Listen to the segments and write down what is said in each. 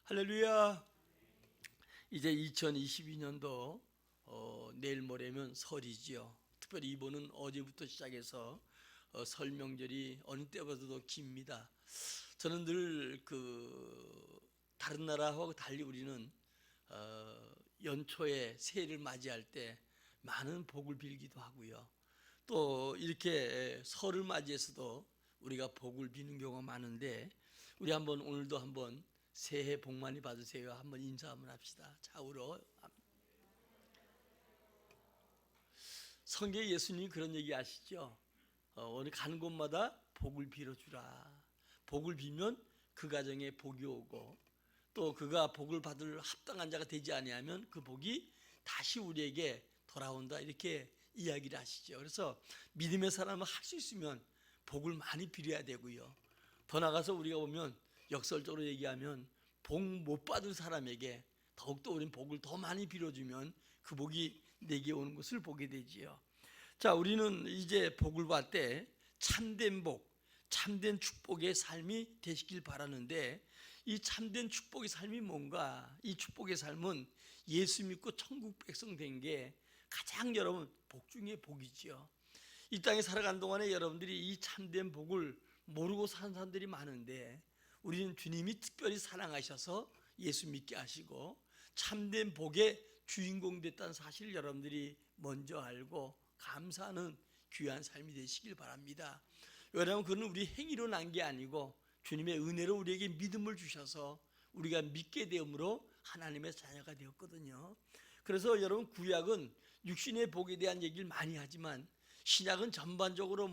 할렐루야. 이제 2022년도 내일 모레면 설이지요. 특별히 이번은 어제부터 시작해서 설 명절이 어느 때보다도 깁니다. 저는 늘 다른 나라하고 달리 우리는 연초에 새해를 맞이할 때 많은 복을 빌기도 하고요. 또 이렇게 설을 맞이해서도 우리가 복을 비는 경우가 많은데, 우리 오늘도 한번 새해 복 많이 받으세요. 한번 인사 한번 합시다. 좌우로. 성경에 예수님이 그런 얘기 아시죠? 오늘 가는 곳마다 복을 빌어주라. 복을 빌면 그 가정에 복이 오고, 또 그가 복을 받을 합당한 자가 되지 아니하면 그 복이 다시 우리에게 돌아온다, 이렇게 이야기를 하시죠. 그래서 믿음의 사람은 할 수 있으면 복을 많이 빌어야 되고요. 더 나가서 우리가 보면 역설적으로 얘기하면 복 못 받을 사람에게 더욱더 우리는 복을 더 많이 빌어주면 그 복이 내게 오는 것을 보게 되지요. 자, 우리는 이제 복을 받을 때 참된 복, 참된 축복의 삶이 되시길 바라는데, 이 참된 축복의 삶이 뭔가? 이 축복의 삶은 예수 믿고 천국 백성 된 게 가장 여러분 복 중에 복이지요. 이 땅에 살아가는 동안에 여러분들이 이 참된 복을 모르고 사는 사람들이 많은데, 우리는 주님이 특별히 사랑하셔서 예수 믿게 하시고 참된 복의 주인공 됐다는 사실을 여러분들이 먼저 알고 감사하는 귀한 삶이 되시길 바랍니다. 왜냐하면 그건 우리 행위로 난 게 아니고 주님의 은혜로 우리에게 믿음을 주셔서 우리가 믿게 되므로 하나님의 자녀가 되었거든요. 그래서 여러분, 구약은 육신의 복에 대한 얘기를 많이 하지만 신약은 전반적으로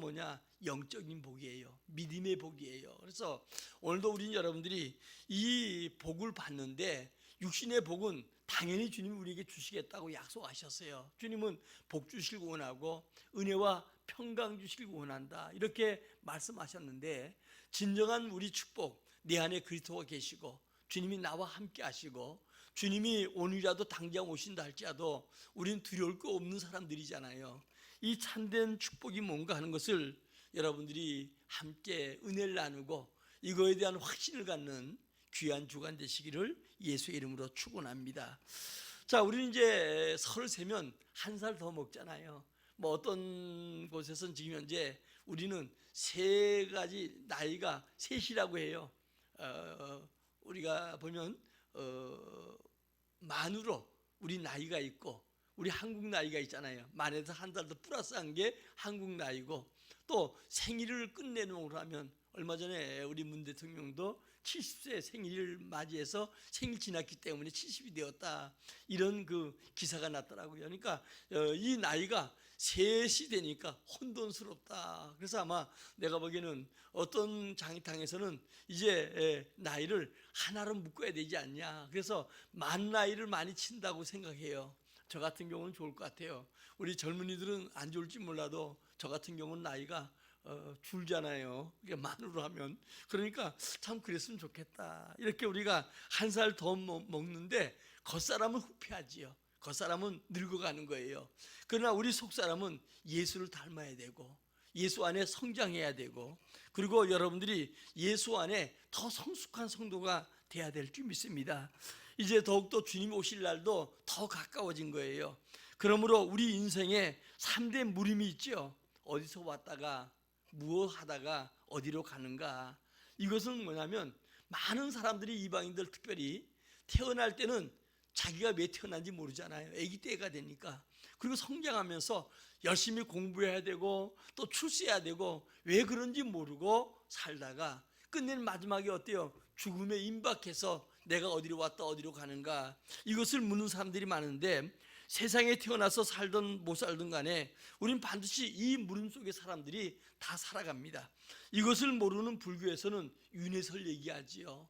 영적인 복이에요. 믿음의 복이에요. 그래서 오늘도 우리는 여러분들이 이 복을 받는데, 육신의 복은 당연히 주님이 우리에게 주시겠다고 약속하셨어요. 주님은 복 주시길 원하고 은혜와 평강 주시길 원한다, 이렇게 말씀하셨는데, 진정한 우리 축복, 내 안에 그리스도가 계시고 주님이 나와 함께 하시고 주님이 오늘이라도 당장 오신다 할지라도 우리는 두려울 거 없는 사람들이잖아요. 이 참된 축복이 뭔가 하는 것을 여러분들이 함께 은혜를 나누고 이거에 대한 확신을 갖는 귀한 주간 되시기를 예수의 이름으로 축원합니다. 자, 우리는 이제 설 세면 한 살 더 먹잖아요. 어떤 곳에서는 지금 현재 우리는 세 가지 나이가 셋이라고 해요. 우리가 보면 만으로 우리 나이가 있고, 우리 한국 나이가 있잖아요. 만에서 한 달 더 플러스한 게 한국 나이고, 또 생일을 끝내는 걸로 하면 얼마 전에 우리 문 대통령도 70세 생일을 맞이해서 생일 지났기 때문에 70이 되었다, 이런 기사가 났더라고요. 그러니까 이 나이가 셋이 되니까 혼돈스럽다. 그래서 아마 내가 보기에는 어떤 장이탕에서는 이제 나이를 하나로 묶어야 되지 않냐, 그래서 만 나이를 많이 친다고 생각해요. 저 같은 경우는 좋을 것 같아요. 우리 젊은이들은 안 좋을지 몰라도 저 같은 경우는 나이가 줄잖아요. 이게 만으로 하면. 그러니까 참 그랬으면 좋겠다. 이렇게 우리가 한 살 더 먹는데 겉사람은 후패하지요. 겉사람은 늙어가는 거예요. 그러나 우리 속사람은 예수를 닮아야 되고 예수 안에 성장해야 되고, 그리고 여러분들이 예수 안에 더 성숙한 성도가 돼야 될 줄 믿습니다. 이제 더욱더 주님 오실 날도 더 가까워진 거예요. 그러므로 우리 인생에 3대 물음이 있죠. 어디서 왔다가 무엇 하다가 어디로 가는가. 이것은 뭐냐면, 많은 사람들이, 이방인들 특별히 태어날 때는 자기가 왜 태어난지 모르잖아요. 아기 때가 되니까. 그리고 성장하면서 열심히 공부해야 되고 또 출세해야 되고 왜 그런지 모르고 살다가 끝내는 마지막에 어때요? 죽음에 임박해서 내가 어디로 왔다 어디로 가는가, 이것을 묻는 사람들이 많은데, 세상에 태어나서 살든 못 살든 간에 우린 반드시 이 물음 속의 사람들이 다 살아갑니다. 이것을 모르는 불교에서는 윤회설 얘기하지요.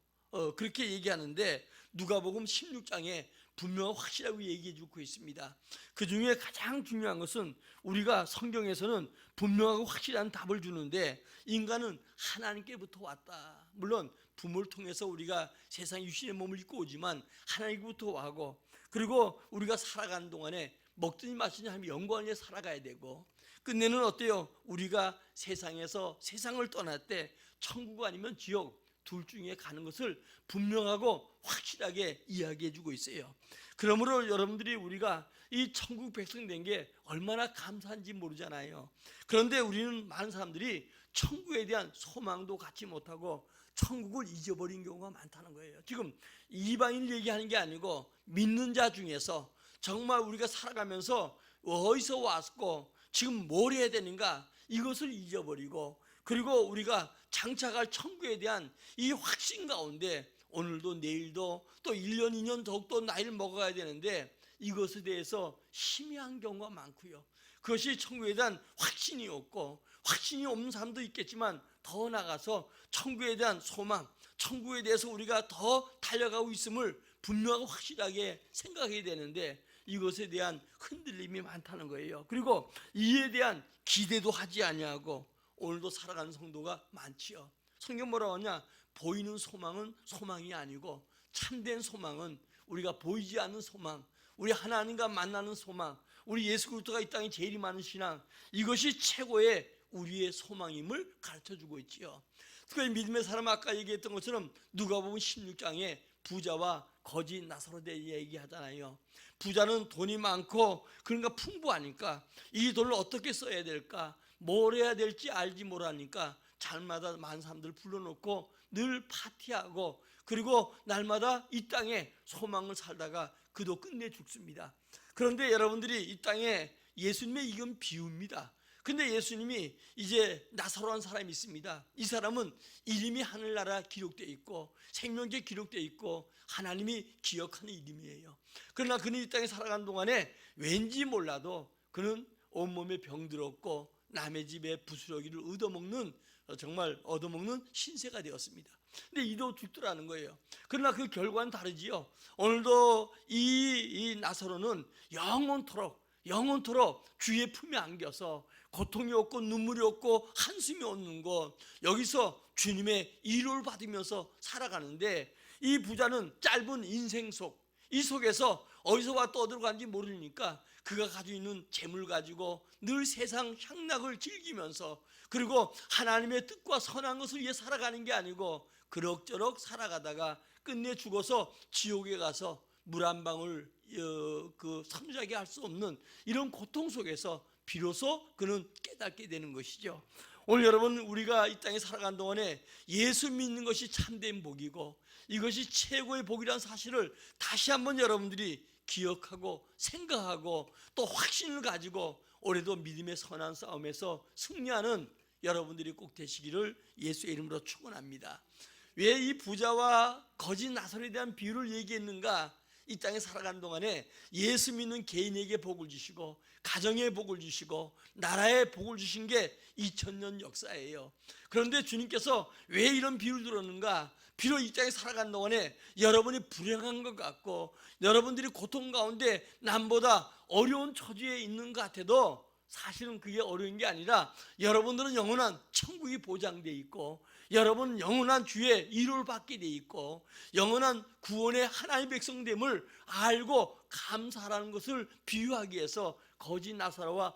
그렇게 얘기하는데, 누가복음 16장에 분명하고 확실하게 얘기해 주고 있습니다. 그 중에 가장 중요한 것은, 우리가 성경에서는 분명하고 확실한 답을 주는데, 인간은 하나님께부터 왔다. 물론 부모를 통해서 우리가 세상 육신의 몸을 입고 오지만 하나님께부터 와고, 그리고 우리가 살아가는 동안에 먹든지 마시든지 하면 영광에 살아가야 되고, 끝내는 어때요? 우리가 세상에서 세상을 떠날 때 천국 아니면 지옥 둘 중에 가는 것을 분명하고 확실히 확실하게 이야기해 주고 있어요. 그러므로 여러분들이 우리가 이 천국 백성 된 게 얼마나 감사한지 모르잖아요. 그런데 우리는 많은 사람들이 천국에 대한 소망도 갖지 못하고 천국을 잊어버린 경우가 많다는 거예요. 지금 이방인을 얘기하는 게 아니고 믿는 자 중에서 정말 우리가 살아가면서 어디서 왔고 지금 뭘 해야 되는가 이것을 잊어버리고, 그리고 우리가 장차갈 천국에 대한 이 확신 가운데 오늘도 내일도 또 1년 2년 더욱더 나이를 먹어가야 되는데 이것에 대해서 희미한 경우가 많고요. 그것이 천국에 대한 확신이 없고, 확신이 없는 사람도 있겠지만 더 나아가서 천국에 대한 소망, 천국에 대해서 우리가 더 달려가고 있음을 분명하고 확실하게 생각해야 되는데 이것에 대한 흔들림이 많다는 거예요. 그리고 이에 대한 기대도 하지 아니하고 오늘도 살아가는 성도가 많지요. 성경 뭐라고 하냐? 보이는 소망은 소망이 아니고 참된 소망은 우리가 보이지 않는 소망, 우리 하나님과 만나는 소망, 우리 예수 그리스도가 이 땅에 제일 많은 신앙, 이것이 최고의 우리의 소망임을 가르쳐주고 있지요. 특별히 믿음의 사람, 아까 얘기했던 것처럼 누가복음 16장에 부자와 거지 나사로에 대해 얘기하잖아요. 부자는 돈이 많고 그러니까 풍부하니까 이 돈을 어떻게 써야 될까, 뭘 해야 될지 알지 못하니까 날마다 많은 사람들을 불러놓고 늘 파티하고 그리고 날마다 이 땅에 소망을 살다가 그도 끝내 죽습니다. 그런데 여러분들이 이 땅에 예수님의 이건 비유입니다. 근데 예수님이 이제 나사로한 사람이 있습니다. 이 사람은 이름이 하늘나라 기록되어 있고 생명기에 기록되어 있고 하나님이 기억하는 이름이에요. 그러나 그는 이 땅에 살아가는 동안에 왠지 몰라도 그는 온몸에 병들었고 남의 집에 부스러기를 정말 얻어먹는 신세가 되었습니다. 근데 이도 죽더라는 거예요. 그러나 그 결과는 다르지요. 오늘도 이 나사로는 영원토록 주의 품에 안겨서 고통이 없고 눈물이 없고 한숨이 없는 곳, 여기서 주님의 위로를 받으면서 살아가는데 이 부자는 짧은 인생 이 속에서 어디서 와 또 어디로 간지 모르니까 그가 가지고 있는 재물 가지고 늘 세상 향락을 즐기면서 그리고 하나님의 뜻과 선한 것을 위해 살아가는 게 아니고 그럭저럭 살아가다가 끝내 죽어서 지옥에 가서 물 한 방울 섬세하게 할 수 없는 이런 고통 속에서 비로소 그는 깨닫게 되는 것이죠. 오늘 여러분, 우리가 이 땅에 살아가는 동안에 예수 믿는 것이 참된 복이고 이것이 최고의 복이라는 사실을 다시 한번 여러분들이 기억하고 생각하고 또 확신을 가지고 올해도 믿음의 선한 싸움에서 승리하는 여러분들이 꼭 되시기를 예수의 이름으로 축원합니다. 왜 이 부자와 거짓 나사로에 대한 비유를 얘기했는가? 이 땅에 살아가는 동안에 예수 믿는 개인에게 복을 주시고 가정에 복을 주시고 나라에 복을 주신 게 2000년 역사예요. 그런데 주님께서 왜 이런 비유를 들었는가? 비록 이 땅에 살아가는 동안에 여러분이 불행한 것 같고 여러분들이 고통 가운데 남보다 어려운 처지에 있는 것 같아도 사실은 그게 어려운 게 아니라 여러분들은 영원한 천국이 보장되어 있고 여러분은 영원한 주의 위로를 받게 되어 있고 영원한 구원의 하나님의 백성됨을 알고 감사하라는 것을 비유하기 위해서 거짓 나사로와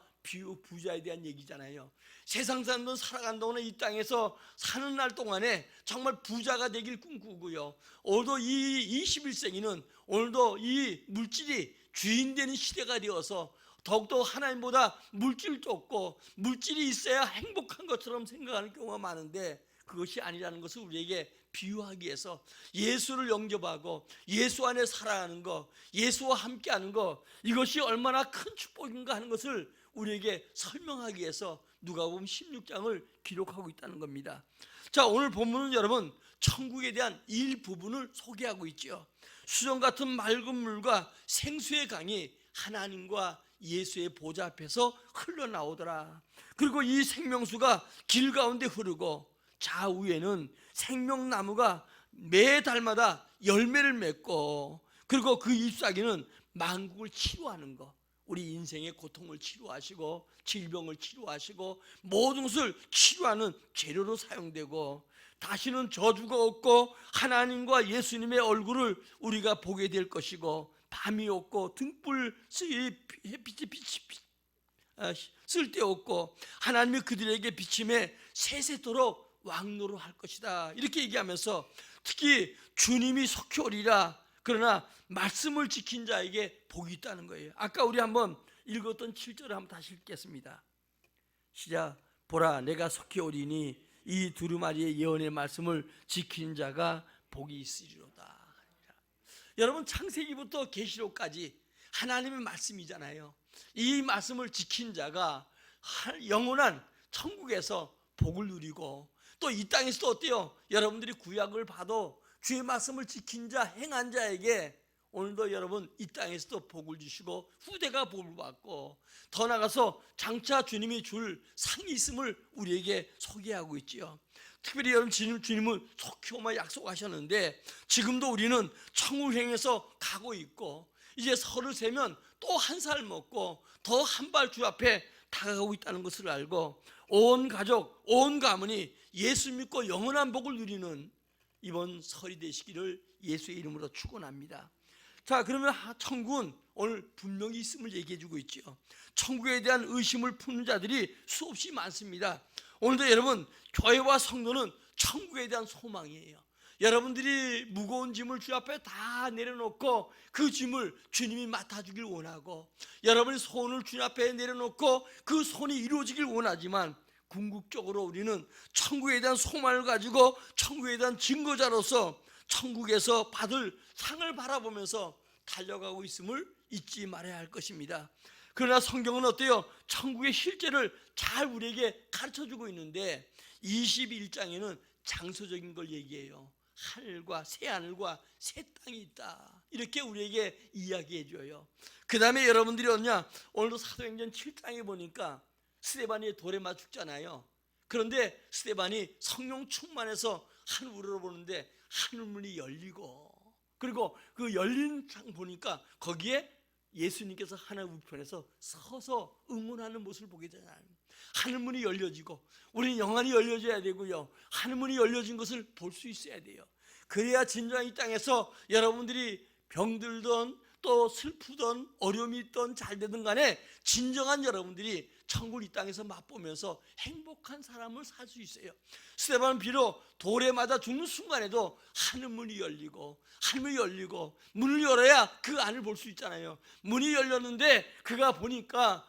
부자에 대한 얘기잖아요. 세상 사람들은 살아간 동안에 이 땅에서 사는 날 동안에 정말 부자가 되길 꿈꾸고요. 오늘도 이 21세기는 오늘도 이 물질이 주인 되는 시대가 되어서 더욱더 하나님보다 물질 쫓고 물질이 있어야 행복한 것처럼 생각하는 경우가 많은데 그것이 아니라는 것을 우리에게 비유하기 위해서 예수를 영접하고 예수 안에 살아가는 것, 예수와 함께하는 것, 이것이 얼마나 큰 축복인가 하는 것을 우리에게 설명하기 위해서 누가복음 16장을 기록하고 있다는 겁니다. 자, 오늘 본문은 여러분 천국에 대한 일부분을 소개하고 있죠. 수정 같은 맑은 물과 생수의 강이 하나님과 예수의 보좌 앞에서 흘러나오더라. 그리고 이 생명수가 길 가운데 흐르고 좌우에는 생명나무가 매달마다 열매를 맺고 그리고 그 잎사귀는 만국을 치료하는 것, 우리 인생의 고통을 치료하시고 질병을 치료하시고 모든 것을 치료하는 재료로 사용되고 다시는 저주가 없고 하나님과 예수님의 얼굴을 우리가 보게 될 것이고 밤이 없고 등불 햇빛이 쓸데없고 하나님이 그들에게 비침에 세세토록 왕노로 할 것이다. 이렇게 얘기하면서 특히 주님이 속히 오리라 그러나 말씀을 지킨 자에게 복이 있다는 거예요. 아까 우리 한번 읽었던 7절을 한번 다시 읽겠습니다. 시작. 보라, 내가 속히 오리니 이 두루마리의 예언의 말씀을 지킨 자가 복이 있으리로다. 여러분, 창세기부터 계시록까지 하나님의 말씀이잖아요. 이 말씀을 지킨 자가 영원한 천국에서 복을 누리고, 또 이 땅에서도 어때요? 여러분들이 구약을 봐도 주의 말씀을 지킨 자, 행한 자에게 오늘도 여러분 이 땅에서도 복을 주시고 후대가 복을 받고, 더 나아가서 장차 주님이 줄 상이 있음을 우리에게 소개하고 있지요. 특별히 여러분, 주님은 속히 오마 약속하셨는데 지금도 우리는 천국을 향해서 가고 있고, 이제 설을 세면 또 한 살 먹고 더 한 발 주 앞에 다가가고 있다는 것을 알고, 온 가족, 온 가문이 예수 믿고 영원한 복을 누리는 이번 설이 되시기를 예수의 이름으로 축원합니다. 자, 그러면 천국은 오늘 분명히 있음을 얘기해 주고 있죠. 천국에 대한 의심을 푸는 자들이 수없이 많습니다. 오늘도 여러분, 교회와 성도는 천국에 대한 소망이에요. 여러분들이 무거운 짐을 주 앞에 다 내려놓고 그 짐을 주님이 맡아주길 원하고, 여러분의 소원을 주님 앞에 내려놓고 그 소원이 이루어지길 원하지만, 궁극적으로 우리는 천국에 대한 소망을 가지고 천국에 대한 증거자로서 천국에서 받을 상을 바라보면서 달려가고 있음을 잊지 말아야 할 것입니다. 그러나 성경은 어때요? 천국의 실제를 잘 우리에게 가르쳐주고 있는데 21장에는 장소적인 걸 얘기해요. 하늘과 새하늘과 새 땅이 있다, 이렇게 우리에게 이야기해줘요. 그 다음에 여러분들이 어냐, 오늘도 사도행전 7장에 보니까 스데반이 돌에 맞 죽잖아요. 그런데 스데반이 성령 충만해서 하늘으로 보는데 하늘문이 열리고, 그리고 그 열린 장 보니까 거기에 예수님께서 하늘 우편에서 서서 응원하는 모습을 보게 되잖아요. 하늘문이 열려지고, 우리는 영안이 열려져야 되고요, 하늘문이 열려진 것을 볼 수 있어야 돼요. 그래야 진정한 이 땅에서 여러분들이 병들던 또 슬프던 어려움이 있던 잘 되든 간에 진정한 여러분들이 천국을 이 땅에서 맛보면서 행복한 사람을 살 수 있어요. 스데반은 비록 돌에 맞아 죽는 순간에도 하늘문이 열리고, 하늘문이 열리고, 문을 열어야 그 안을 볼 수 있잖아요. 문이 열렸는데 그가 보니까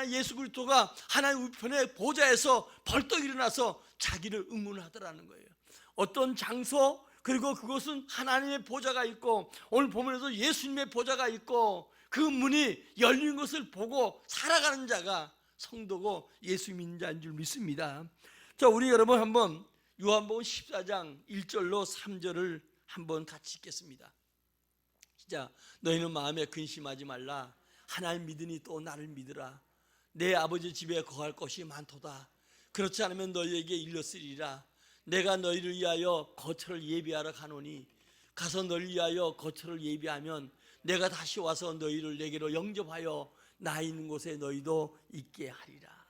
예수 그리스도가 하나님 우편의 보좌에서 벌떡 일어나서 자기를 응원하더라는 거예요. 어떤 장소, 그리고 그것은 하나님의 보좌가 있고, 오늘 보면서 예수님의 보좌가 있고, 그 문이 열린 것을 보고 살아가는 자가 성도고 예수 믿는 자인 줄 믿습니다. 자, 우리 여러분 한번 요한복음 14장 1절로 3절을 한번 같이 읽겠습니다. 시작. 너희는 마음에 근심하지 말라. 하나님 믿으니 또 나를 믿으라. 내 아버지 집에 거할 것이 많도다. 그렇지 않으면 너희에게 일렀으리라. 내가 너희를 위하여 거처를 예비하러 가노니, 가서 너희를 위하여 거처를 예비하면 내가 다시 와서 너희를 내게로 영접하여 나 있는 곳에 너희도 있게 하리라.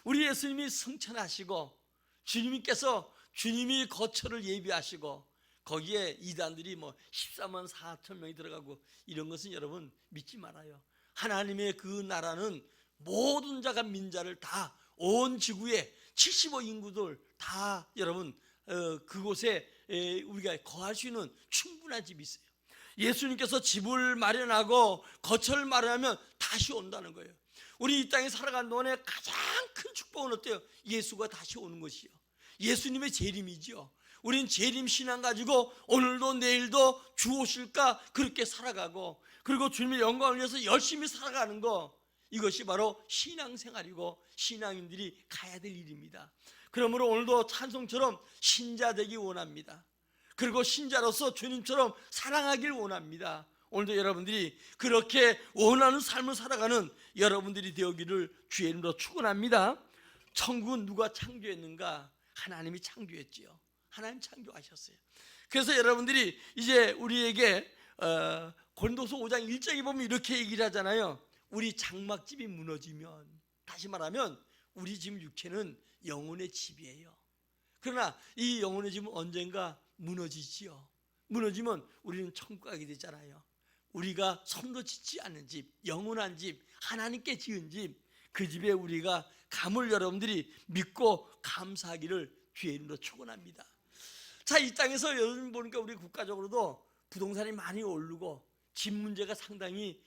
우리 예수님이 승천하시고 주님께서 주님이 거처를 예비하시고 거기에 이단들이 14만 4천 명이 들어가고 이런 것은 여러분 믿지 말아요. 하나님의 그 나라는 모든 자가 민자를 다 온 지구에 75 인구들 다 여러분 그곳에 우리가 거할 수 있는 충분한 집이 있어요. 예수님께서 집을 마련하고 거처를 마련하면 다시 온다는 거예요. 우리 이 땅에 살아가는 동안에 가장 큰 축복은 어때요? 예수가 다시 오는 것이요, 예수님의 재림이지요. 우린 재림 신앙 가지고 오늘도 내일도 주 오실까 그렇게 살아가고, 그리고 주님의 영광을 위해서 열심히 살아가는 거, 이것이 바로 신앙생활이고 신앙인들이 가야 될 일입니다. 그러므로 오늘도 찬송처럼 신자 되기 원합니다. 그리고 신자로서 주님처럼 사랑하길 원합니다. 오늘도 여러분들이 그렇게 원하는 삶을 살아가는 여러분들이 되기를 주의 이름으로 축원합니다. 천국은 누가 창조했는가? 하나님이 창조했지요. 하나님 창조하셨어요. 그래서 여러분들이 이제 우리에게 고린도서 5장 1장에 보면 이렇게 얘기를 하잖아요. 우리 장막집이 무너지면, 다시 말하면 우리 집 육체는 영혼의 집이에요. 그러나 이 영혼의 집은 언젠가 무너지지요. 무너지면 우리는 천국 가게 되잖아요. 우리가 손으로 짓지 않은 집, 영원한 집, 하나님께 지은 집, 그 집에 우리가 감을 여러분들이 믿고 감사하기를 주의 이름으로 축원합니다. 자, 이 땅에서 여러분 보니까 우리 국가적으로도 부동산이 많이 오르고 집 문제가 상당히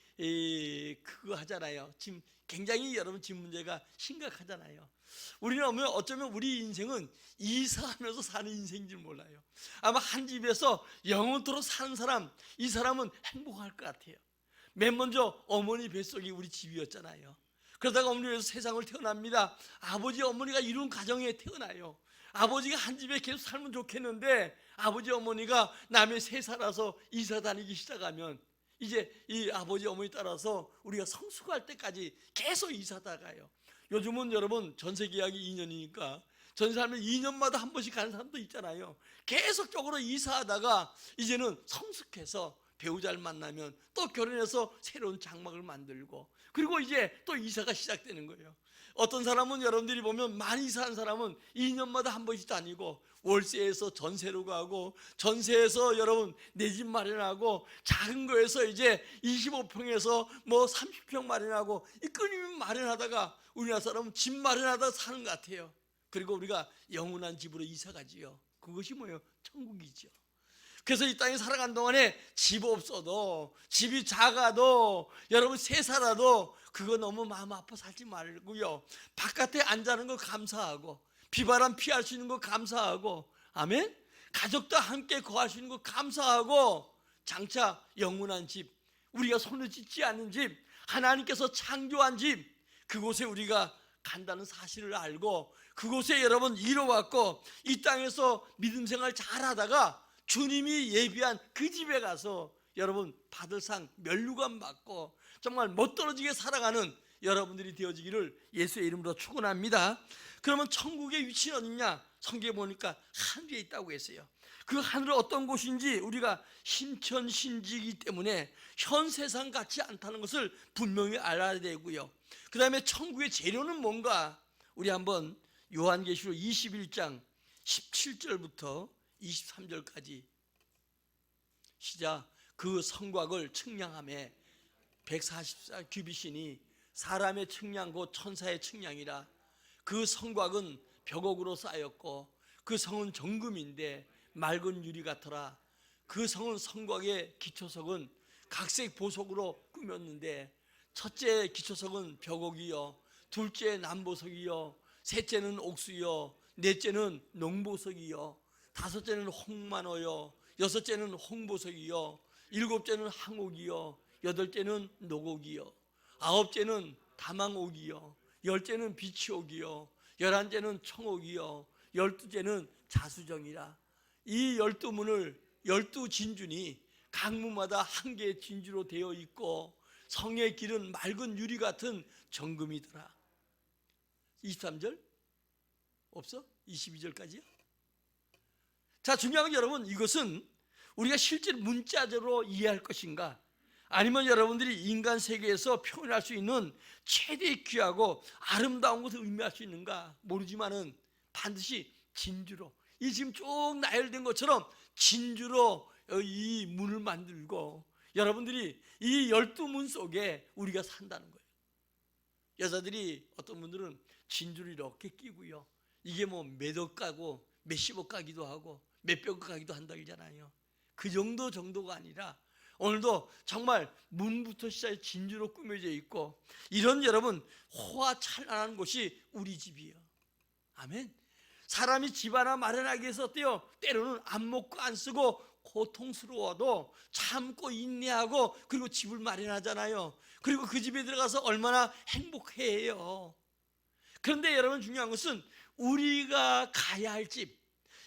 그거 하잖아요. 지금 굉장히 여러분 집 문제가 심각하잖아요. 우리는 어쩌면 우리 인생은 이사하면서 사는 인생인 줄 몰라요. 아마 한 집에서 영원토록 사는 사람, 이 사람은 행복할 것 같아요. 맨 먼저 어머니 뱃속이 우리 집이었잖아요. 그러다가 어머니에서 세상을 태어납니다. 아버지 어머니가 이룬 가정에 태어나요. 아버지가 한 집에 계속 살면 좋겠는데 아버지 어머니가 남의 새 살아서 이사 다니기 시작하면 이제 이 아버지 어머니 따라서 우리가 성숙할 때까지 계속 이사다 가요. 요즘은 여러분 전세 계약이 2년이니까 전세 살면 2년마다 한 번씩 가는 사람도 있잖아요. 계속적으로 이사하다가 이제는 성숙해서 배우자를 만나면 또 결혼해서 새로운 장막을 만들고 그리고 이제 또 이사가 시작되는 거예요. 어떤 사람은 여러분들이 보면 많이 이사한 사람은 2년마다 한 번씩 다니고 월세에서 전세로 가고 전세에서 여러분 내 집 마련하고 작은 거에서 이제 25평에서 뭐 30평 마련하고 이 끊임없이 마련하다가 우리나라 사람은 집 마련하다 사는 것 같아요. 그리고 우리가 영원한 집으로 이사 가지요. 그것이 뭐예요? 천국이죠. 그래서 이 땅에 살아간 동안에 집 없어도 집이 작아도 여러분 새 살아도 그거 너무 마음 아파 살지 말고요. 바깥에 앉아는 거 감사하고 비바람 피할 수 있는 거 감사하고 아멘. 가족과 함께 거할 수 있는 거 감사하고 장차 영원한 집 우리가 손을 찢지 않는 집 하나님께서 창조한 집 그곳에 우리가 간다는 사실을 알고 그곳에 여러분 이뤄왔고 이 땅에서 믿음 생활 잘하다가 주님이 예비한 그 집에 가서 여러분 받을 상 면류관 받고 정말 멋들어지게 살아가는 여러분들이 되어지기를 예수의 이름으로 축원합니다. 그러면 천국의 위치는 어디냐? 성경에 보니까 하늘에 있다고 했어요. 그 하늘은 어떤 곳인지 우리가 신천신지이기 때문에 현 세상 같지 않다는 것을 분명히 알아야 되고요. 그 다음에 천국의 재료는 뭔가? 우리 한번 요한계시록 21장 17절부터 23절까지 시작. 그 성곽을 측량하며 144 규빗이니 사람의 측량 곧 천사의 측량이라. 그 성곽은 벽옥으로 쌓였고 그 성은 정금인데 맑은 유리 같더라. 그 성은 성곽의 기초석은 각색 보석으로 꾸몄는데 첫째 기초석은 벽옥이요 둘째 남보석이요 셋째는 옥수요 넷째는 농보석이요 다섯째는 홍만호요 여섯째는 홍보석이요 일곱째는 항옥이요 여덟째는 노곡이요 아홉째는 다망옥이요 열째는 비치옥이요 열한째는 청옥이요 열두째는 자수정이라. 이 12문을 12진주니 각 문마다 한 개의 진주로 되어 있고 성의 길은 맑은 유리 같은 정금이더라. 23절 없어? 22절까지요? 자, 중요한 건 여러분 이것은 우리가 실제 문자적으로 이해할 것인가 아니면 여러분들이 인간 세계에서 표현할 수 있는 최대의 귀하고 아름다운 것을 의미할 수 있는가 모르지만은 반드시 진주로 이 지금 쭉 나열된 것처럼 진주로 이 문을 만들고 여러분들이 이 12문 속에 우리가 산다는 거예요. 여자들이 어떤 분들은 진주를 이렇게 끼고요 이게 뭐 몇억 가고 몇십억 가기도 하고 몇백억 가기도 한다 그러잖아요. 그 정도가 아니라 오늘도 정말 문부터 시작해 진주로 꾸며져 있고 이런 여러분 호화찬란한 곳이 우리 집이에요. 아멘. 사람이 집 하나 마련하기 위해서 어때요? 때로는 안 먹고 안 쓰고 고통스러워도 참고 인내하고 그리고 집을 마련하잖아요. 그리고 그 집에 들어가서 얼마나 행복해해요. 그런데 여러분 중요한 것은 우리가 가야 할 집,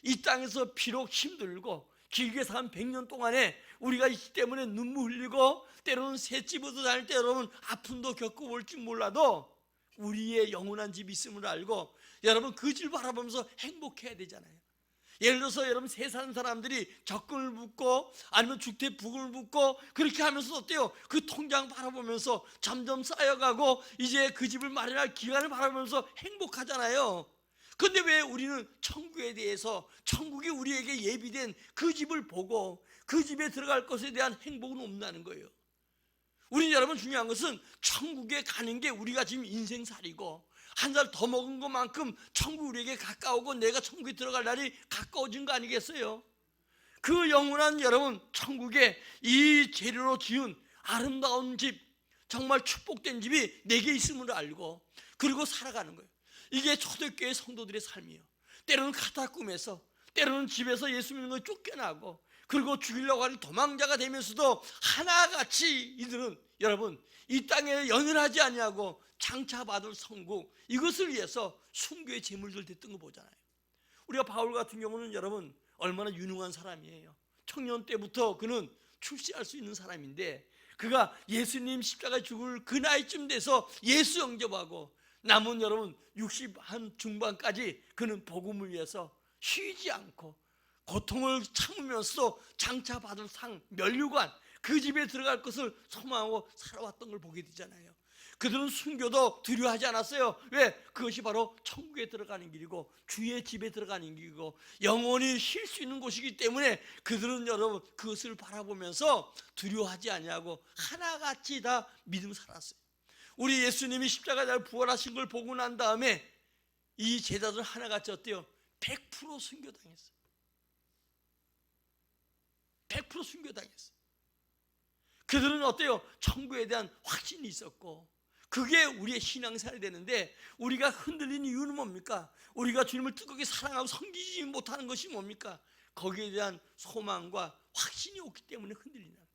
이 땅에서 비록 힘들고 길게 산 100년 동안에 우리가 이 때문에 눈물 흘리고 때로는 새 집으로 다닐 때 여러분 아픔도 겪어볼지 몰라도 우리의 영원한 집이 있음을 알고 여러분 그 집 바라보면서 행복해야 되잖아요. 예를 들어서 여러분 새 사는 사람들이 적금을 붓고 아니면 주택부금을 붓고 그렇게 하면서 어때요? 그 통장 바라보면서 점점 쌓여가고 이제 그 집을 마련할 기간을 바라보면서 행복하잖아요. 그런데 왜 우리는 천국에 대해서 천국이 우리에게 예비된 그 집을 보고 그 집에 들어갈 것에 대한 행복은 없나는 거예요. 우리 여러분 중요한 것은 천국에 가는 게 우리가 지금 인생살이고 한 살 더 먹은 것만큼 천국 우리에게 가까우고 내가 천국에 들어갈 날이 가까워진 거 아니겠어요? 그 영원한 여러분 천국에 이 재료로 지은 아름다운 집, 정말 축복된 집이 내게 있음을 알고 그리고 살아가는 거예요. 이게 초대교회 성도들의 삶이에요. 때로는 가다 꿈에서, 때로는 집에서 예수 믿는 걸 쫓겨나고, 그리고 죽이려고 하는 도망자가 되면서도 하나같이 이들은 여러분 이 땅에 연연하지 아니하고 장차받을 성국, 이것을 위해서 순교의 제물들 됐던 거 보잖아요. 우리가 바울 같은 경우는 여러분 얼마나 유능한 사람이에요. 청년 때부터 그는 출세할 수 있는 사람인데, 그가 예수님 십자가에 죽을 그 나이쯤 돼서 예수 영접하고 남은 여러분 60 한 중반까지 그는 복음을 위해서 쉬지 않고 고통을 참으면서 장차 받을 상, 면류관, 그 집에 들어갈 것을 소망하고 살아왔던 걸 보게 되잖아요. 그들은 순교도 두려워하지 않았어요. 왜? 그것이 바로 천국에 들어가는 길이고 주의 집에 들어가는 길이고 영원히 쉴 수 있는 곳이기 때문에 그들은 여러분 그것을 바라보면서 두려워하지 아니하고 하나같이 다 믿음 살았어요. 우리 예수님이 십자가에 부활하신 걸 보고 난 다음에 이 제자들 하나같이 어때요? 100% 순교당했어요. 100% 순교당했어요. 그들은 어때요? 천국에 대한 확신이 있었고, 그게 우리의 신앙생활이 되는데, 우리가 흔들리는 이유는 뭡니까? 우리가 주님을 뜨겁게 사랑하고 섬기지 못하는 것이 뭡니까? 거기에 대한 소망과 확신이 없기 때문에 흔들린다는 거예요.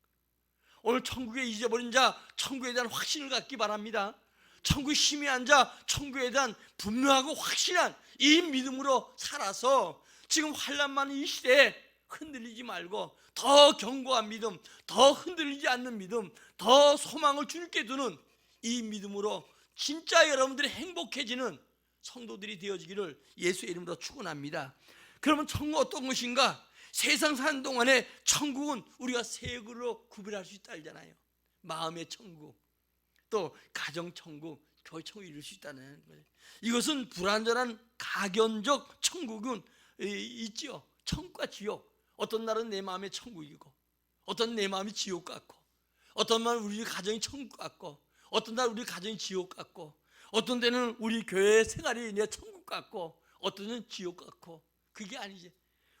오늘 천국에 잊어버린 자, 천국에 대한 확신을 갖기 바랍니다. 천국에 희미한 자, 천국에 대한 분명하고 확실한 이 믿음으로 살아서 지금 환난 많은 이 시대에 흔들리지 말고 더 견고한 믿음, 더 흔들리지 않는 믿음, 더 소망을 주님께 두는 이 믿음으로 진짜 여러분들이 행복해지는 성도들이 되어지기를 예수의 이름으로 축원합니다. 그러면 천국 어떤 것인가? 세상 사는 동안에 천국은 우리가 세 개로 구별할 수 있다 알잖아요. 마음의 천국, 또 가정 천국, 교회 천국을 이룰 수 있다는 거예요. 이것은 불완전한 가견적 천국은 있지요. 천국과 지옥. 어떤 날은 내 마음의 천국이고, 어떤 내 마음이 지옥 같고, 어떤 날 우리 가정이 천국 같고, 어떤 날 우리 가정이 지옥 같고, 어떤 때는 우리 교회 생활이 내 천국 같고, 어떤 때는 지옥 같고. 그게 아니지.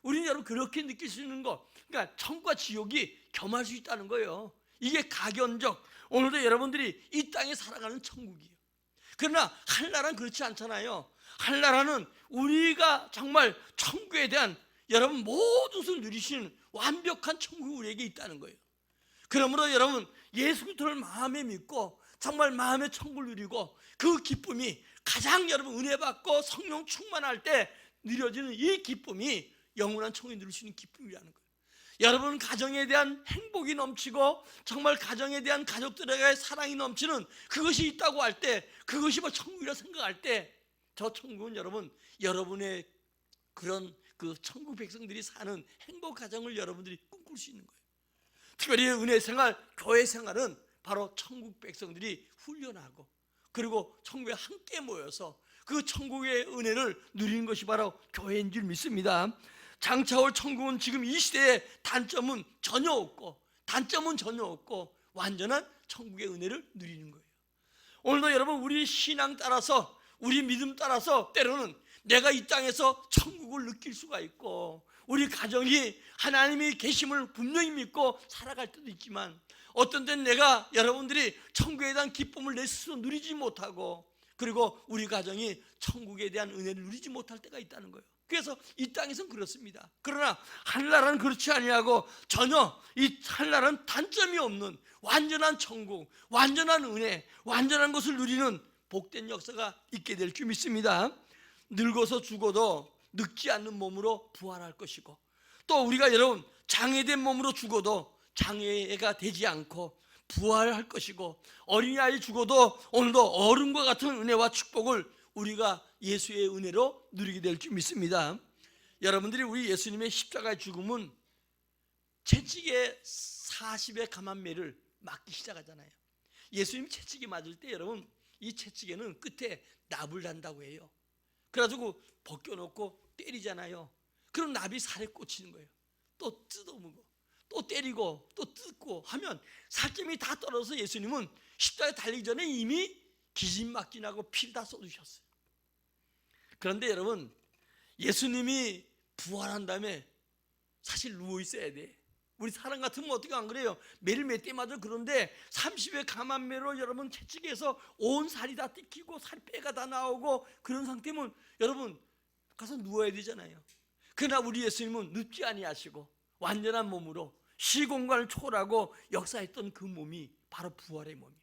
우리는 여러분 그렇게 느낄 수 있는 거, 그러니까 천국과 지옥이 겸할 수 있다는 거예요. 이게 가견적. 오늘도 여러분들이 이 땅에 살아가는 천국이에요. 그러나 한나라는 그렇지 않잖아요. 한나라는 우리가 정말 천국에 대한 여러분 모든 것을 누리시는 완벽한 천국이 우리에게 있다는 거예요. 그러므로 여러분 예수 그리스도를 마음에 믿고 정말 마음의 천국을 누리고 그 기쁨이 가장 여러분 은혜 받고 성령 충만할 때 누려지는 이 기쁨이 영원한 천국에 누릴 수 있는 기쁨이라는 거예요. 여러분 가정에 대한 행복이 넘치고 정말 가정에 대한 가족들에게 사랑이 넘치는 그것이 있다고 할 때, 그것이 뭐 천국이라 생각할 때, 저 천국은 여러분 여러분의 그런 그 천국 백성들이 사는 행복 가정을 여러분들이 꿈꿀 수 있는 거예요. 특별히 은혜 생활, 교회 생활은 바로 천국 백성들이 훈련하고 그리고 천국에 함께 모여서 그 천국의 은혜를 누리는 것이 바로 교회인 줄 믿습니다. 장차올 천국은 지금 이 시대의 단점은 전혀 없고 완전한 천국의 은혜를 누리는 거예요. 오늘도 여러분 우리 신앙 따라서 우리 믿음 따라서 때로는 내가 이 땅에서 천국을 느낄 수가 있고 우리 가정이 하나님이 계심을 분명히 믿고 살아갈 때도 있지만 어떤 때는 내가 여러분들이 천국에 대한 기쁨을 내 스스로 누리지 못하고 그리고 우리 가정이 천국에 대한 은혜를 누리지 못할 때가 있다는 거예요. 그래서 이 땅에서는 그렇습니다. 그러나 하늘나라는 그렇지 아니하고 전혀 이 하늘나라는 단점이 없는 완전한 천국, 완전한 은혜, 완전한 것을 누리는 복된 역사가 있게 될 줄 믿습니다. 늙어서 죽어도 늙지 않는 몸으로 부활할 것이고 또 우리가 여러분 장애된 몸으로 죽어도 장애가 되지 않고 부활할 것이고 어린아이 죽어도 오늘도 어른과 같은 은혜와 축복을 우리가 예수의 은혜로 누리게 될 줄 믿습니다. 여러분들이 우리 예수님의 십자가의 죽음은 채찍에 40의 감한매를 맞기 시작하잖아요. 예수님 채찍이 맞을 때 여러분 이 채찍에는 끝에 납을 단다고 해요. 그래가지고 벗겨놓고 때리잖아요. 그럼 납이 살에 꽂히는 거예요. 또 뜯어먹고 또 때리고 또 뜯고 하면 살점이 다 떨어져서 예수님은 십자가에 달리기 전에 이미 기진막진하고 피를 다 쏟으셨어요. 그런데 여러분 예수님이 부활한 다음에 사실 누워 있어야 돼. 우리 사람 같으면 어떻게 안 그래요? 매일 몇 대마저 그런데 30회 감암매로 여러분 채찍에서 온 살이 다 뜯기고 살빼가 다 나오고 그런 상태면 여러분 가서 누워야 되잖아요. 그러나 우리 예수님은 눕지 아니하시고 완전한 몸으로 시공간을 초월하고 역사했던 그 몸이 바로 부활의 몸이에요.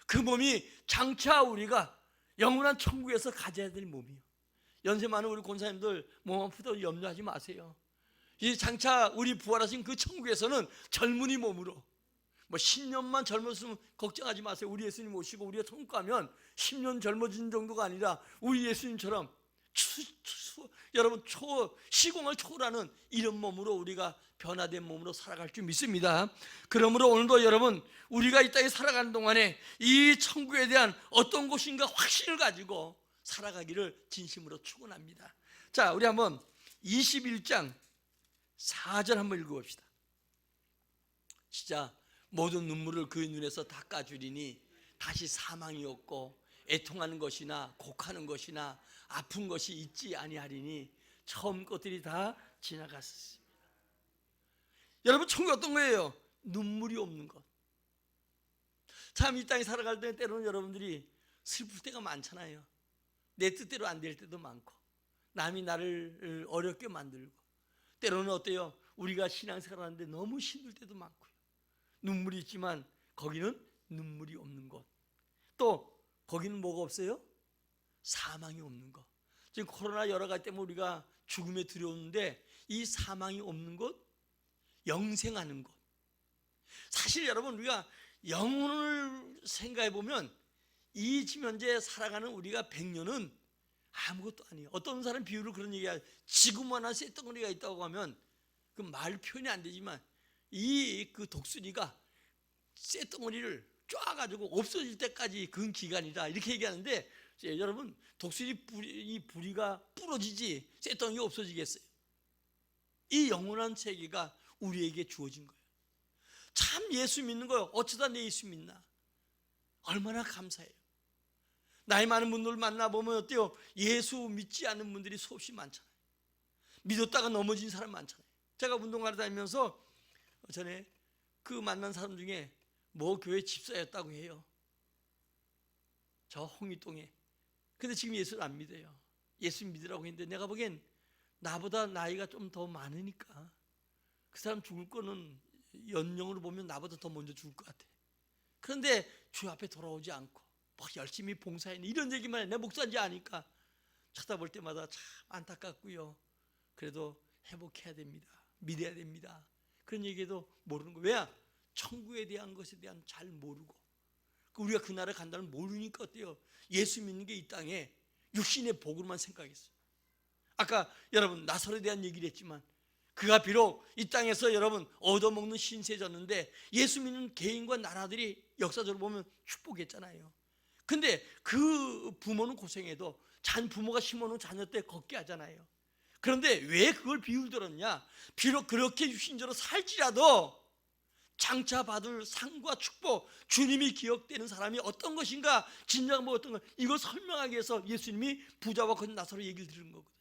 그 몸이 장차 우리가 영원한 천국에서 가져야 될 몸이에요. 연세 많은 우리 권사님들 몸 아프다고 염려하지 마세요. 이 장차 우리 부활하신 그 천국에서는 젊은이 몸으로 10년만 젊었으면 걱정하지 마세요. 우리 예수님 오시고 우리가 천국 가면 10년 젊어진 정도가 아니라 우리 예수님처럼 여러분 시공을 초월하는 이런 몸으로 우리가 변화된 몸으로 살아갈 줄 믿습니다. 그러므로 오늘도 여러분 우리가 이 땅에 살아가는 동안에 이 천국에 대한 어떤 곳인가 확신을 가지고 살아가기를 진심으로 축원합니다. 자, 우리 한번 21장 4절 한번 읽어봅시다. 진짜 모든 눈물을 그의 눈에서 닦아주리니 다시 사망이 없고 애통하는 것이나 곡하는 것이나 아픈 것이 있지 아니하리니 처음 것들이 다 지나갔습니다. 여러분 천국이 어떤 거예요? 눈물이 없는 것. 참 이 땅에 살아갈 때 때로는 여러분들이 슬플 때가 많잖아요. 내 뜻대로 안 될 때도 많고 남이 나를 어렵게 만들고 때로는 어때요? 우리가 신앙생활 하는데 너무 힘들 때도 많고요. 눈물이 있지만 거기는 눈물이 없는 것. 또 거기는 뭐가 없어요? 사망이 없는 것. 지금 코로나 여러 가지 때문에 우리가 죽음에 두려운데 이 사망이 없는 것, 영생하는 것. 사실 여러분 우리가 영혼을 생각해 보면 이 지금 현재 살아가는 우리가 100년은 아무것도 아니에요. 어떤 사람 비유를 그런 얘기야. 지구만한 쇳덩어리가 있다고 하면 그 말 표현이 안 되지만 그 독수리가 쇳덩어리를 쪼아가지고 없어질 때까지 그 기간이다 이렇게 얘기하는데 여러분 독수리 이 부리가 부러지지 쇳덩이가 없어지겠어요? 이 영원한 세계가 우리에게 주어진 거예요. 참 예수 믿는 거예요. 어쩌다 내 예수 믿나? 얼마나 감사해요. 나이 많은 분들 만나보면 어때요? 예수 믿지 않는 분들이 수없이 많잖아요. 믿었다가 넘어진 사람 많잖아요. 제가 운동하러 다니면서 전에 그 만난 사람 중에 뭐 교회 집사였다고 해요. 저 홍익동에. 근데 지금 예수를 안 믿어요. 예수 믿으라고 했는데 내가 보기엔 나보다 나이가 좀 더 많으니까 그 사람 죽을 거는 연령으로 보면 나보다 더 먼저 죽을 것 같아. 그런데 주 앞에 돌아오지 않고 막 열심히 봉사했네 이런 얘기만 해. 내 목사인지 아니까 쳐다볼 때마다 참 안타깝고요. 그래도 회복해야 됩니다. 믿어야 됩니다. 그런 얘기도 모르는 거. 왜야? 천국에 대한 것에 대한 잘 모르고 우리가 그 나라 간다는 모르니까 어때요? 예수 믿는 게 이 땅에 육신의 복으로만 생각했어요. 아까 여러분 나설에 대한 얘기를 했지만 그가 비록 이 땅에서 여러분 얻어먹는 신세졌는데 예수 믿는 개인과 나라들이 역사적으로 보면 축복했잖아요. 근데 그 부모는 고생해도 부모가 심어놓은 자녀 때 걷게 하잖아요. 그런데 왜 그걸 비유를 들었냐? 비록 그렇게 육신적으로 살지라도 장차 받을 상과 축복, 주님이 기억되는 사람이 어떤 것인가, 진정 뭐 어떤 것, 이걸 설명하기 위해서 예수님이 부자와 거진 나사로 얘기를 들은 거거든요.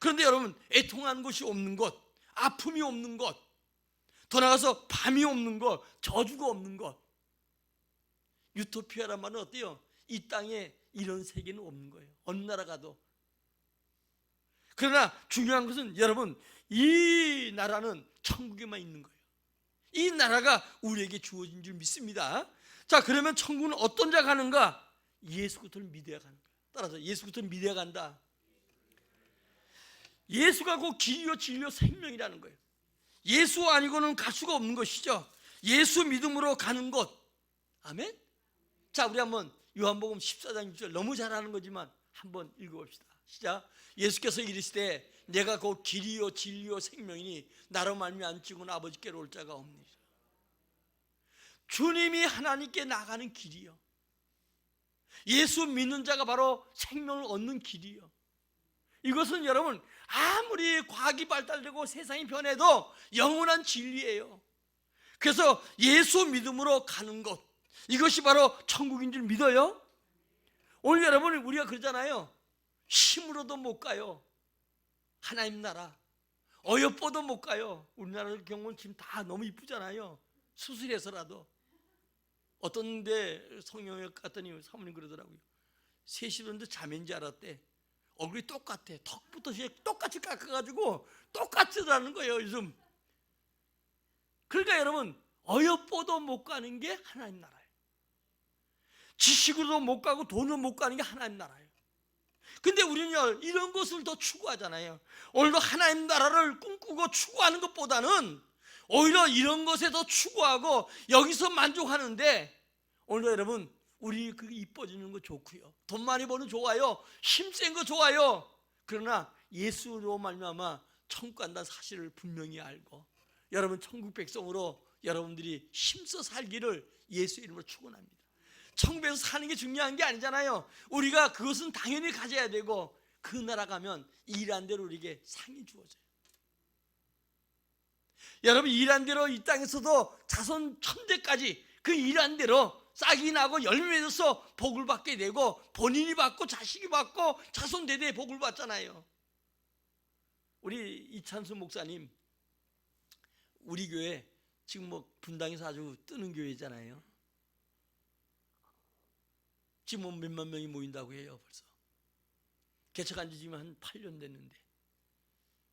그런데 여러분 애통하는 것이 없는 것, 아픔이 없는 것, 더 나아가서 밤이 없는 것, 저주가 없는 것. 유토피아란 말은 어때요? 이 땅에 이런 세계는 없는 거예요. 어느 나라 가도. 그러나 중요한 것은 여러분 이 나라는 천국에만 있는 거예요. 이 나라가 우리에게 주어진 줄 믿습니다. 자, 그러면 천국은 어떤 자가 가는가? 예수 그리스도를 믿어야 가는 거예요. 따라서 예수 그리스도를 믿어야 간다. 예수가 곧 길이요 진리요 생명이라는 거예요. 예수 아니고는 갈 수가 없는 것이죠. 예수 믿음으로 가는 것. 아멘. 자, 우리 한번 요한복음 14장 6절 너무 잘하는 거지만 한번 읽어봅시다. 시작. 예수께서 이르시되 내가 곧 길이요 진리요 생명이니 나로 말미암아 안 찍은 아버지께로 올 자가 없느니라. 주님이 하나님께 나가는 길이요, 예수 믿는 자가 바로 생명을 얻는 길이요. 이것은 여러분 아무리 과학이 발달되고 세상이 변해도 영원한 진리예요. 그래서 예수 믿음으로 가는 것, 이것이 바로 천국인 줄 믿어요? 오늘 여러분 우리가 그러잖아요. 힘으로도 못 가요. 하나님 나라 어여뻐도 못 가요. 우리나라 경우는 지금 다 너무 이쁘잖아요. 수술해서라도. 어떤 데 성형외과 갔더니 사모님 그러더라고요. 셋이는데 자매인지 알았대. 얼굴이 똑같아. 턱부터 똑같이 깎아가지고 똑같으라는 거예요 요즘. 그러니까 여러분, 어여뻐도 못 가는 게 하나님 나라예요. 지식으로도 못 가고 돈으로 못 가는 게 하나님 나라예요. 근데 우리는요, 이런 것을 더 추구하잖아요. 오늘도 하나님 나라를 꿈꾸고 추구하는 것보다는 오히려 이런 것에 더 추구하고 여기서 만족하는데, 오늘도 여러분, 우리 그 이뻐지는 거 좋고요, 돈 많이 버는 좋아요, 힘센 거 좋아요. 그러나 예수로 말미암아 천국 간다는 사실을 분명히 알고, 여러분 천국 백성으로 여러분들이 힘써 살기를 예수 이름으로 축원합니다. 천국에서 사는 게 중요한 게 아니잖아요. 우리가 그것은 당연히 가져야 되고, 그 나라 가면 일한 대로 우리에게 상이 주어져요. 여러분, 일한 대로 이 땅에서도 자손 천대까지 그 일한 대로 싹이 나고 열매 맺어서 복을 받게 되고, 본인이 받고 자식이 받고 자손 대대에 복을 받잖아요. 우리 이찬수 목사님, 우리 교회 지금 뭐 분당에서 아주 뜨는 교회잖아요. 지금 뭐 몇만 명이 모인다고 해요. 벌써 개척한 지 지금 한 8년 됐는데,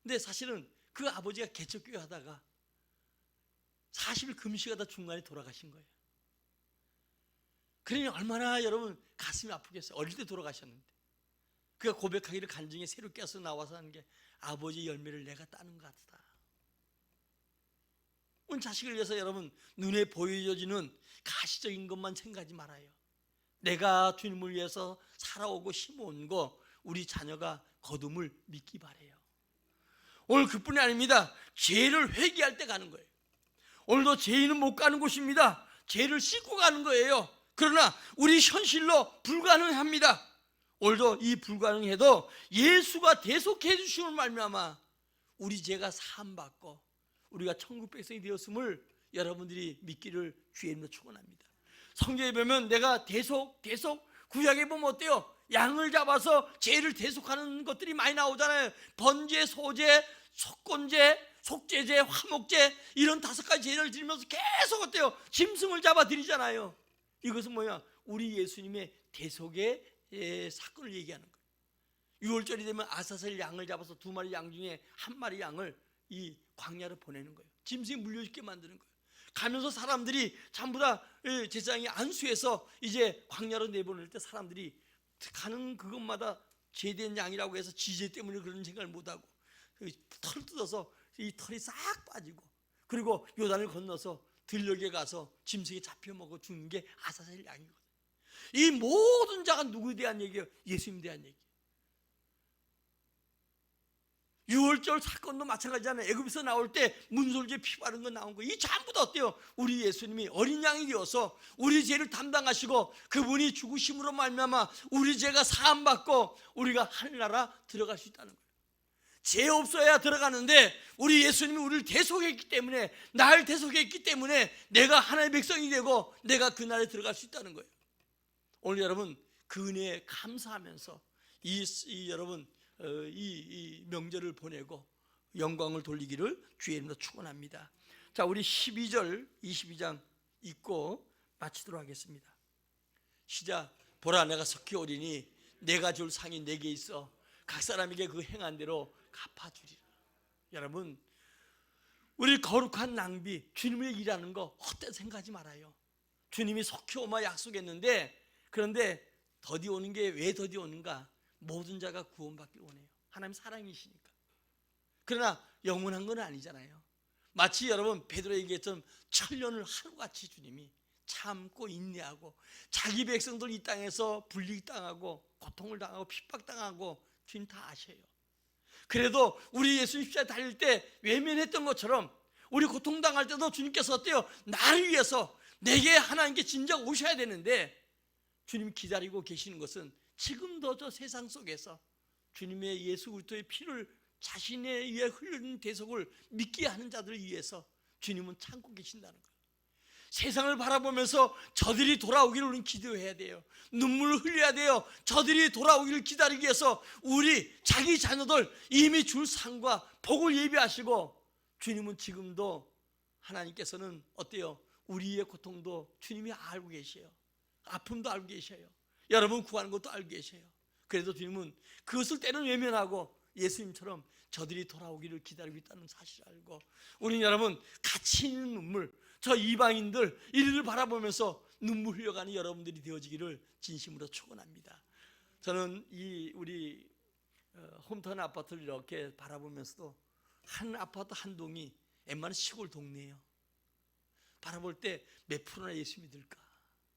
근데 사실은 그 아버지가 개척교회 하다가 40일 금식하다 중간에 돌아가신 거예요. 그러니 얼마나 여러분 가슴이 아프겠어요. 어릴 때 돌아가셨는데. 그가 고백하기를 간증에 새로 깨서 나와서 하는 게, 아버지의 열매를 내가 따는 것 같다. 오늘 자식을 위해서 여러분, 눈에 보여지는 가시적인 것만 생각하지 말아요. 내가 주님을 위해서 살아오고 심어온 거 우리 자녀가 거둠을 믿기 바래요. 오늘 그뿐이 아닙니다. 죄를 회개할 때 가는 거예요. 오늘도 죄인은 못 가는 곳입니다. 죄를 씻고 가는 거예요. 그러나 우리 현실로 불가능합니다. 오늘도 이 불가능해도 예수가 대속해 주심을 말미암아 우리 죄가 사함받고 우리가 천국 백성이 되었음을 여러분들이 믿기를 주의 이름으로 축원합니다. 성경에 보면 내가 대속 구약에 보면 어때요? 양을 잡아서 죄를 대속하는 것들이 많이 나오잖아요. 번제, 소제, 속건제, 속죄제, 화목제, 이런 5가지 제를 드리면서 계속 어때요? 짐승을 잡아 드리잖아요. 이것은 뭐야? 우리 예수님의 대속의 사건을 얘기하는 거예요. 6월절이 되면 아사셀 양을 잡아서 2마리 양 중에 1마리 양을 이 광야로 보내는 거예요. 짐승이 물려죽게 만드는 거예요. 가면서 사람들이 전부 다 제사장이 안수해서 이제 광야로 내보낼 때 사람들이 가는 그것마다 제된 양이라고 해서 지제 때문에 그런 생각을 못하고 털을 뜯어서 이 털이 싹 빠지고, 그리고 요단을 건너서 들녘에 가서 짐승이 잡혀 먹어 죽는 게 아사셀 양이거든요. 이 모든 자가 누구에 대한 얘기예요? 예수님에 대한 얘기예요. 6월절 사건도 마찬가지잖아요. 애굽에서 나올 때 문솔주에 피 바른 거 나온 거, 이 전부 다 어때요? 우리 예수님이 어린 양이 되어서 우리 죄를 담당하시고 그분이 죽으심으로 말미암아 우리 죄가 사함받고 우리가 하늘나라 들어갈 수 있다는 거예요. 죄 없어야 들어가는데 우리 예수님이 우리를 대속했기 때문에, 나를 대속했기 때문에 내가 하나님의 백성이 되고 내가 그 나라에 들어갈 수 있다는 거예요. 오늘 여러분 그 은혜에 감사하면서 여러분 이 명절을 보내고 영광을 돌리기를 주의 이름으로 축원합니다. 자, 우리 12절 22장 읽고 마치도록 하겠습니다. 시작. 보라, 내가 석히 오리니 내가 줄 상이 내게 있어 각 사람에게 그 행한 대로 갚아주리라. 여러분, 우리 거룩한 낭비, 주님을 일하는 거 헛된 생각하지 말아요. 주님이 속히 오마 약속했는데, 그런데 더디 오는 게 왜 더디 오는가? 모든 자가 구원받길 원해요. 하나님 사랑이시니까. 그러나 영원한 건 아니잖아요. 마치 여러분 베드로 얘기했던 천년을 하루같이 주님이 참고 인내하고 자기 백성들 이 땅에서 불리당하고 고통을 당하고 핍박당하고 주님 다 아셔요. 그래도 우리 예수님 십자가에 달릴 때 외면했던 것처럼 우리 고통당할 때도 주님께서 어때요? 나를 위해서 내게 하나님께 진정 오셔야 되는데, 주님이 기다리고 계시는 것은 지금도 저 세상 속에서 주님의 예수 그리스도의 피를 자신에 의해 흘리는 대속을 믿게 하는 자들을 위해서 주님은 참고 계신다는 거예요. 세상을 바라보면서 저들이 돌아오기를 우리는 기도해야 돼요. 눈물을 흘려야 돼요. 저들이 돌아오기를 기다리기 위해서 우리 자기 자녀들 이미 줄 상과 복을 예비하시고, 주님은 지금도 하나님께서는 어때요? 우리의 고통도 주님이 알고 계셔요. 아픔도 알고 계셔요. 여러분 구하는 것도 알고 계셔요. 그래도 주님은 그것을 때는 외면하고 예수님처럼 저들이 돌아오기를 기다리고 있다는 사실을 알고, 우리는 여러분 가치 있는 눈물, 저 이방인들 이들을 바라보면서 눈물 흘려가는 여러분들이 되어지기를 진심으로 축원합니다. 저는 이 우리 홈타운 아파트를 이렇게 바라보면서도 한 아파트 한 동이 웬만한 시골 동네예요. 바라볼 때 몇 프로나 예수 믿을까?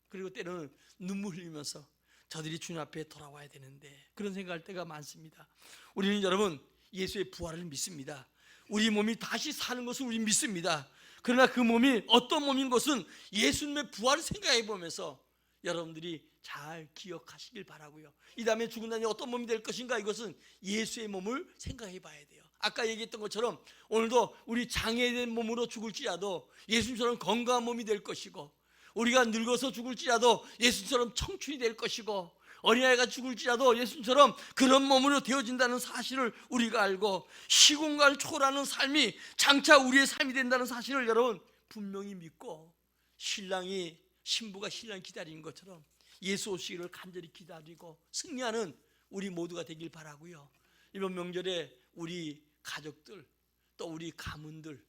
그리고 때로는 눈물 흘리면서 저들이 주님 앞에 돌아와야 되는데, 그런 생각할 때가 많습니다. 우리는 여러분 예수의 부활을 믿습니다. 우리 몸이 다시 사는 것을 우리 믿습니다. 그러나 그 몸이 어떤 몸인 것은 예수님의 부활을 생각해 보면서 여러분들이 잘 기억하시길 바라고요. 이 다음에 죽은 다음에 어떤 몸이 될 것인가, 이것은 예수의 몸을 생각해 봐야 돼요. 아까 얘기했던 것처럼 오늘도 우리 장애된 몸으로 죽을지라도 예수님처럼 건강한 몸이 될 것이고, 우리가 늙어서 죽을지라도 예수님처럼 청춘이 될 것이고, 어린아이가 죽을지라도 예수님처럼 그런 몸으로 되어진다는 사실을 우리가 알고, 시공간을 초월하는 삶이 장차 우리의 삶이 된다는 사실을 여러분 분명히 믿고, 신부가 신랑 기다리는 것처럼 예수 오시기를 간절히 기다리고 승리하는 우리 모두가 되길 바라고요. 이번 명절에 우리 가족들, 또 우리 가문들,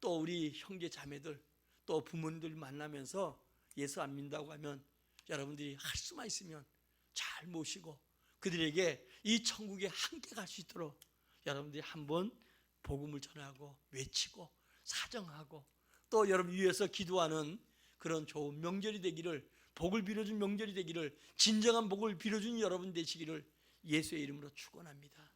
또 우리 형제 자매들, 또 부모님들 만나면서 예수 안 믿는다고 하면 여러분들이 할 수만 있으면 잘 모시고 그들에게 이 천국에 함께 갈 수 있도록 여러분들이 한번 복음을 전하고 외치고 사정하고, 또 여러분 위해서 기도하는 그런 좋은 명절이 되기를, 복을 빌어준 명절이 되기를, 진정한 복을 빌어준 여러분 되시기를 예수의 이름으로 축원합니다.